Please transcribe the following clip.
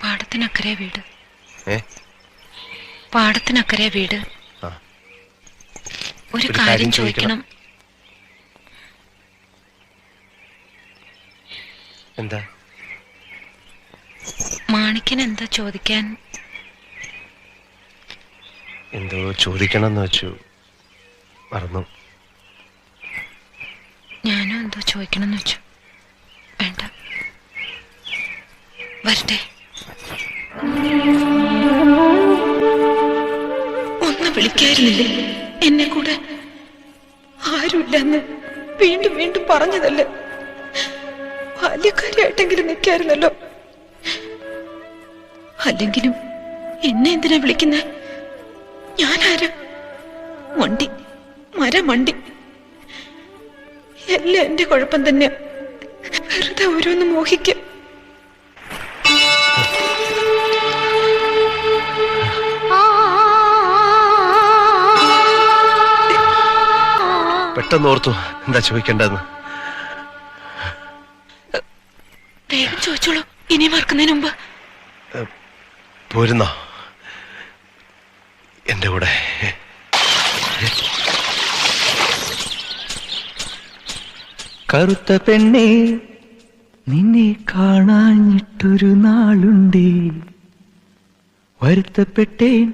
പാടത്തിനക്കരെ വീട്. ഏ? പാടത്തിനക്കരെ വീട്. ഒരു കാര്യം ചോദിക്കണം. എന്താ? മാണിക്കൻ എന്താ ചോദിക്കാൻ? എന്തോ ചോദിക്കണമെന്ന് വെച്ചു, മറന്നു. ഞാനും എന്തോ ചോദിക്കണമെന്ന് വെച്ചു. വേണ്ട, വരട്ടെ. ഒന്ന് വിളിക്കായിരുന്നില്ലേ എന്നെ കൂടെ? ആരുമില്ലെന്ന് വീണ്ടും വീണ്ടും പറഞ്ഞതല്ലേ? ബാല്യക്കാരിയായിട്ടെങ്കിലും നിൽക്കായിരുന്നല്ലോ. അല്ലെങ്കിലും എന്നെ എന്തിനാ വിളിക്കുന്നേ? ഞാനാരാ? മണ്ടി, മരമണ്ടി. എല്ലാം എന്റെ കുഴപ്പം തന്നെയാ. വെറുതെ ഓരോന്ന് മോഹിക്കും. പെട്ടെന്ന് ഓർത്തു എന്താ ചോദിക്കേണ്ടതെന്ന്. വേഗം ചോദിച്ചോളൂ, ഇനി മറക്കുന്നതിന് മുമ്പ്. പോരുന്നോ എന്റെ കൂടെ? കറുത്ത പെണ്ണേ, നിന്നെ കാണാഞ്ഞിട്ടൊരു നാളുണ്ടേ, വരുത്തപ്പെട്ടേൻ.